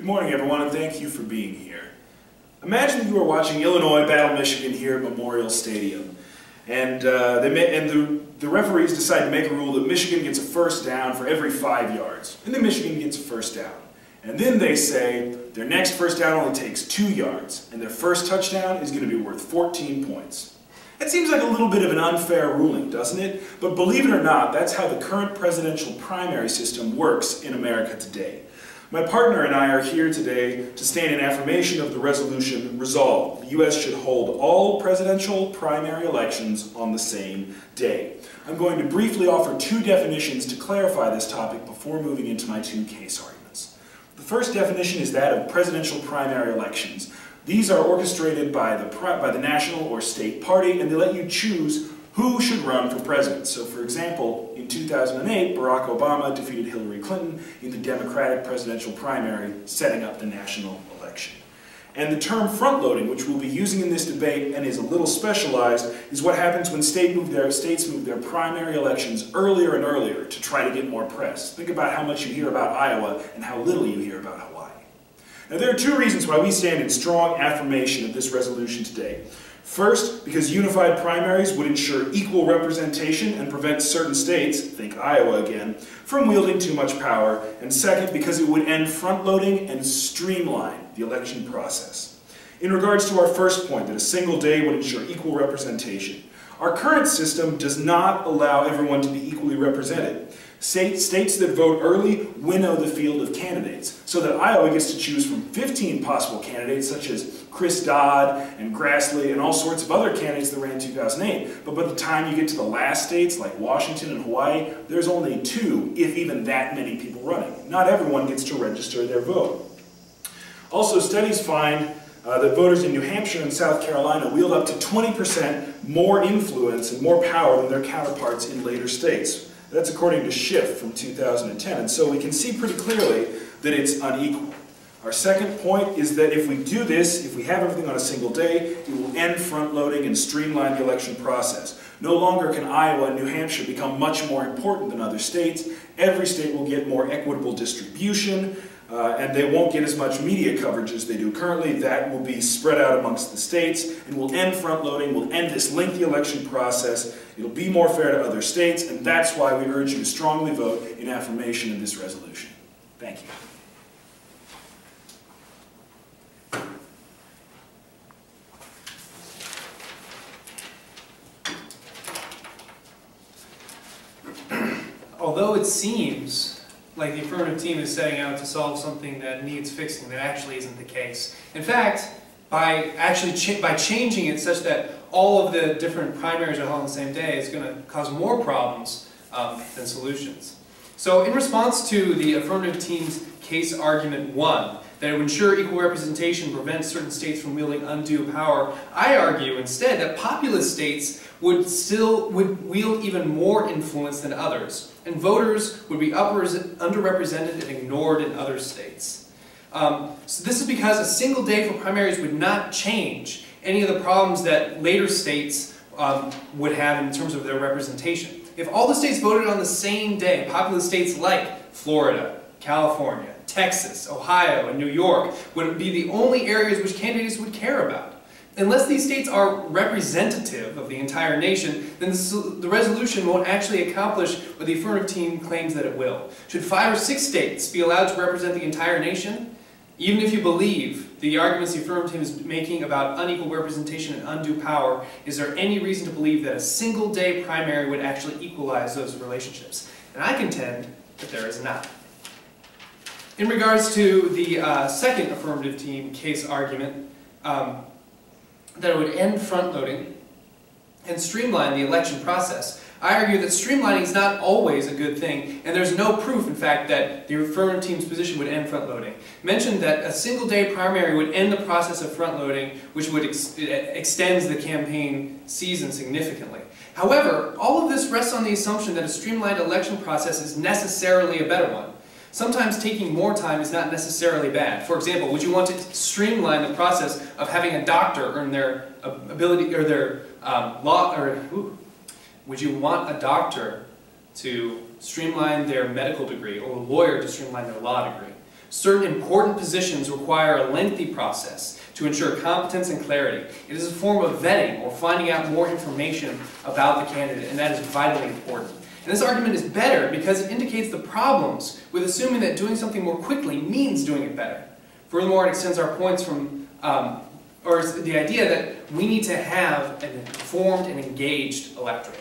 Good morning, everyone, and thank you for being here. Imagine you are watching Illinois battle Michigan here at Memorial Stadium, and the referees decide to make a rule that Michigan gets a first down for every 5 yards, and then Michigan gets a first down. And then they say their next first down only takes 2 yards, and their first touchdown is going to be worth 14 points. That seems like a little bit of an unfair ruling, doesn't it? But believe it or not, that's how the current presidential primary system works in America today. My partner and I are here today to stand in affirmation of the resolution resolved. The U.S. should hold all presidential primary elections on the same day. I'm going to briefly offer 2 definitions to clarify this topic before moving into my 2 case arguments. The first definition is that of presidential primary elections. These are orchestrated by the national or state party, and they let you choose who should run for president. So, for example, in 2008, Barack Obama defeated Hillary Clinton in the Democratic presidential primary, setting up the national election. And the term front-loading, which we'll be using in this debate and is a little specialized, is what happens when states move their primary elections earlier and earlier to try to get more press. Think about how much you hear about Iowa and how little you hear about Hawaii. Now, there are 2 reasons why we stand in strong affirmation of this resolution today. First, because unified primaries would ensure equal representation and prevent certain states, think Iowa again, from wielding too much power. And second, because it would end front-loading and streamline the election process. In regards to our first point, that a single day would ensure equal representation, our current system does not allow everyone to be equally represented. States that vote early winnow the field of candidates, so that Iowa gets to choose from 15 possible candidates, such as Chris Dodd and Grassley and all sorts of other candidates that ran in 2008. But by the time you get to the last states, like Washington and Hawaii, there's only 2, if even that many people running. Not everyone gets to register their vote. Also, studies find that voters in New Hampshire and South Carolina wield up to 20% more influence and more power than their counterparts in later states. That's according to Schiff from 2010, and so we can see pretty clearly that it's unequal. Our second point is that if we do this, if we have everything on a single day, it will end front-loading and streamline the election process. No longer can Iowa and New Hampshire become much more important than other states. Every state will get more equitable distribution, and they won't get as much media coverage as they do currently. That will be spread out amongst the states, and will end front-loading, will end this lengthy election process. It'll be more fair to other states, and that's why we urge you to strongly vote in affirmation of this resolution. Thank you. Although it seems like the affirmative team is setting out to solve something that needs fixing, that actually isn't the case. In fact, by changing it such that all of the different primaries are held on the same day is going to cause more problems than solutions. So in response to the affirmative team's case argument 1, that it would ensure equal representation prevents certain states from wielding undue power, I argue instead that populous states would wield even more influence than others, and voters would be underrepresented and ignored in other states. So this is because a single day for primaries would not change any of the problems that later states would have in terms of their representation. If all the states voted on the same day, populous states like Florida, California, Texas, Ohio, and New York would be the only areas which candidates would care about. Unless these states are representative of the entire nation, then the resolution won't actually accomplish what the affirmative team claims that it will. Should 5 or 6 states be allowed to represent the entire nation? Even if you believe the arguments the affirmative team is making about unequal representation and undue power, is there any reason to believe that a single day primary would actually equalize those relationships? And I contend that there is not. In regards to the second affirmative team case argument, that it would end front-loading and streamline the election process, I argue that streamlining is not always a good thing, and there's no proof, in fact, that the affirmative team's position would end front-loading. Mentioned that a single-day primary would end the process of front-loading, which would extends the campaign season significantly. However, all of this rests on the assumption that a streamlined election process is necessarily a better one. Sometimes taking more time is not necessarily bad. For example, would you want to streamline the process of having a doctor earn their ability or their would you want a doctor to streamline their medical degree or a lawyer to streamline their law degree? Certain important positions require a lengthy process to ensure competence and clarity. It is a form of vetting or finding out more information about the candidate, and that is vitally important. And this argument is better because it indicates the problems with assuming that doing something more quickly means doing it better. Furthermore, it extends our points from, or the idea that we need to have an informed and engaged electorate.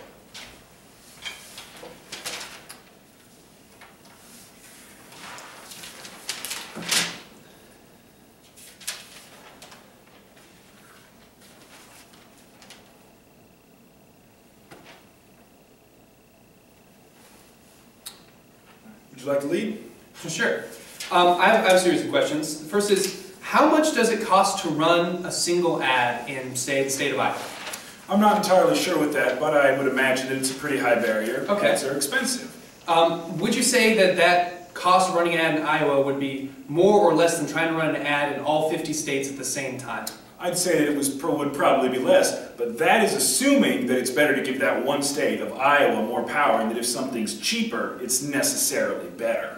Would you like to lead? Sure. I have a series of questions. The first is, how much does it cost to run a single ad in, say, the state of Iowa? I'm not entirely sure with that, but I would imagine that it's a pretty high barrier. Okay. Ads are expensive. Would you say that that cost of running an ad in Iowa would be more or less than trying to run an ad in all 50 states at the same time? I'd say that it would probably be less, but that is assuming that it's better to give that one state of Iowa more power, and that if something's cheaper, it's necessarily better.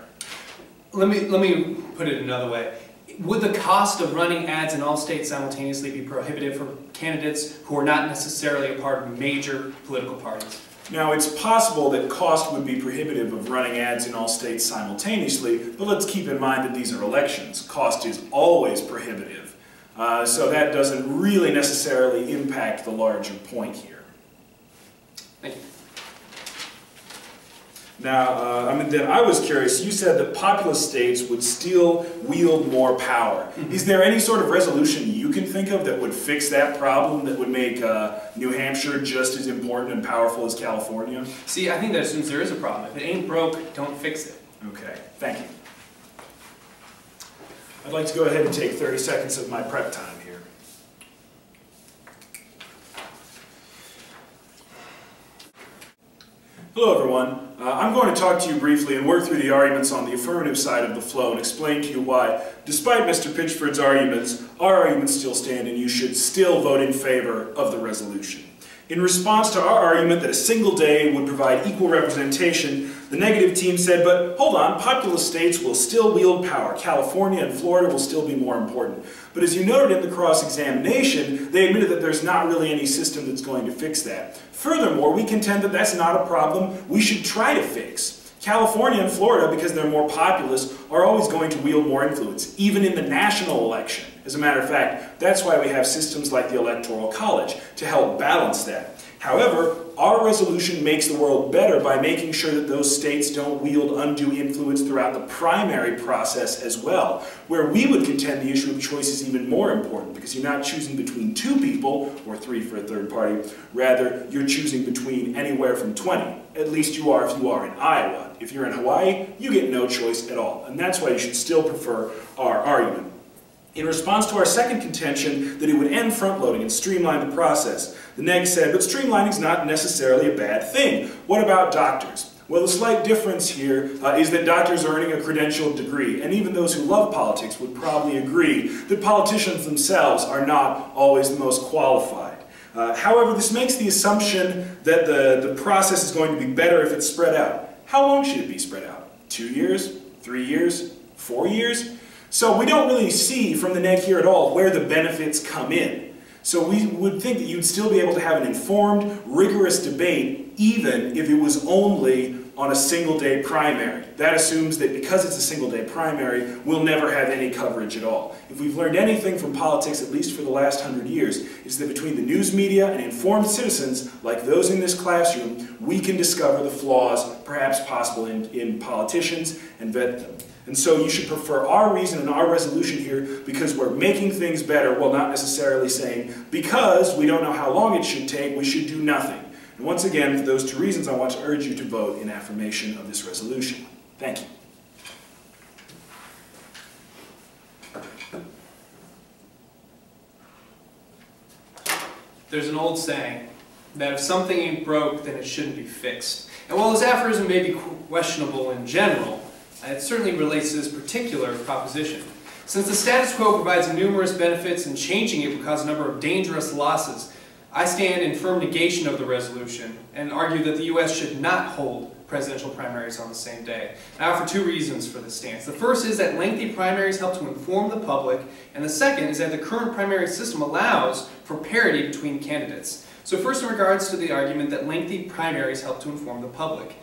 Let me put it another way. Would the cost of running ads in all states simultaneously be prohibitive for candidates who are not necessarily a part of major political parties? Now, it's possible that cost would be prohibitive of running ads in all states simultaneously, but let's keep in mind that these are elections. Cost is always prohibitive. So that doesn't really necessarily impact the larger point here. Thank you. Now, I was curious, you said that populous states would still wield more power. Mm-hmm. Is there any sort of resolution you can think of that would fix that problem, that would make New Hampshire just as important and powerful as California? See, I think that assumes there is a problem. If it ain't broke, don't fix it. Okay, thank you. I'd like to go ahead and take 30 seconds of my prep time here. Hello everyone. I'm going to talk to you briefly and work through the arguments on the affirmative side of the flow and explain to you why, despite Mr. Pitchford's arguments, our arguments still stand and you should still vote in favor of the resolution. In response to our argument that a single day would provide equal representation, the negative team said, but hold on, populous states will still wield power. California and Florida will still be more important. But as you noted in the cross-examination, they admitted that there's not really any system that's going to fix that. Furthermore, we contend that that's not a problem we should try to fix. California and Florida, because they're more populous, are always going to wield more influence, even in the national election. As a matter of fact, that's why we have systems like the Electoral College, to help balance that. However, our resolution makes the world better by making sure that those states don't wield undue influence throughout the primary process as well, where we would contend the issue of choice is even more important, because you're not choosing between 2 people, or 3 for a third party, rather you're choosing between anywhere from 20. At least you are if you are in Iowa. If you're in Hawaii, you get no choice at all, and that's why you should still prefer our argument. In response to our second contention that it would end front-loading and streamline the process, the neg said, but streamlining is not necessarily a bad thing. What about doctors? Well, the slight difference here is that doctors are earning a credentialed degree, and even those who love politics would probably agree that politicians themselves are not always the most qualified. However, this makes the assumption that the process is going to be better if it's spread out. How long should it be spread out? 2 years? 3 years? 4 years? So we don't really see from the neg here at all where the benefits come in. So we would think that you'd still be able to have an informed, rigorous debate even if it was only on a single-day primary. That assumes that because it's a single-day primary, we'll never have any coverage at all. If we've learned anything from politics, at least for the last 100 years, is that between the news media and informed citizens, like those in this classroom, we can discover the flaws perhaps possible in politicians and vet them. And so you should prefer our reason and our resolution here because we're making things better while not necessarily saying, because we don't know how long it should take, we should do nothing. And once again, for those 2 reasons, I want to urge you to vote in affirmation of this resolution. Thank you. There's an old saying that if something ain't broke, then it shouldn't be fixed. And while this aphorism may be questionable in general, it certainly relates to this particular proposition. Since the status quo provides numerous benefits and changing it would cause a number of dangerous losses, I stand in firm negation of the resolution and argue that the U.S. should not hold presidential primaries on the same day. And I offer two reasons for this stance. The first is that lengthy primaries help to inform the public, and the second is that the current primary system allows for parity between candidates. So first, in regards to the argument that lengthy primaries help to inform the public.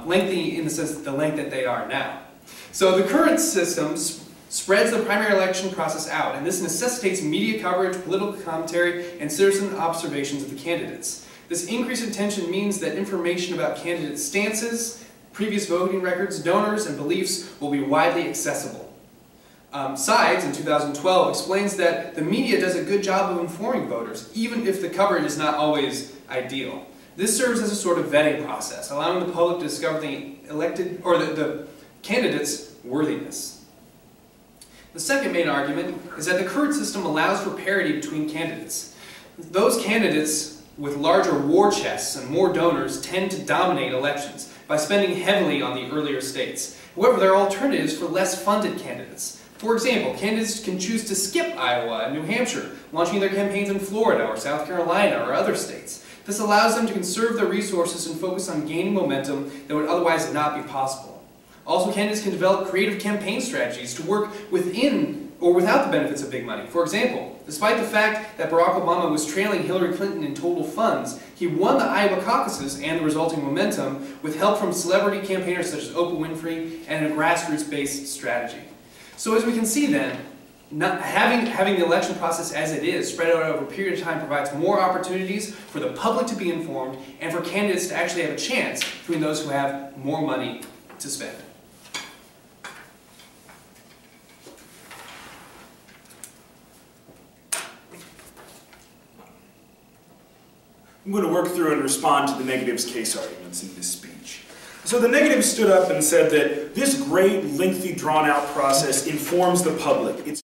Lengthy in the sense that the length that they are now. So the current system spreads the primary election process out, and this necessitates media coverage, political commentary, and citizen observations of the candidates. This increase in attention means that information about candidates' stances, previous voting records, donors, and beliefs will be widely accessible. Sides, in 2012, explains that the media does a good job of informing voters, even if the coverage is not always ideal. This serves as a sort of vetting process, allowing the public to discover the elected, or the candidate's worthiness. The second main argument is that the current system allows for parity between candidates. Those candidates with larger war chests and more donors tend to dominate elections by spending heavily on the earlier states. However, there are alternatives for less funded candidates. For example, candidates can choose to skip Iowa and New Hampshire, launching their campaigns in Florida or South Carolina or other states. This allows them to conserve their resources and focus on gaining momentum that would otherwise not be possible. Also, candidates can develop creative campaign strategies to work within or without the benefits of big money. For example, despite the fact that Barack Obama was trailing Hillary Clinton in total funds, he won the Iowa caucuses and the resulting momentum with help from celebrity campaigners such as Oprah Winfrey and a grassroots-based strategy. So as we can see then, having the election process as it is, spread out over a period of time, provides more opportunities for the public to be informed and for candidates to actually have a chance between those who have more money to spend. I'm going to work through and respond to the negatives case arguments in this speech. So the negatives stood up and said that this great, lengthy, drawn-out process informs the public. It's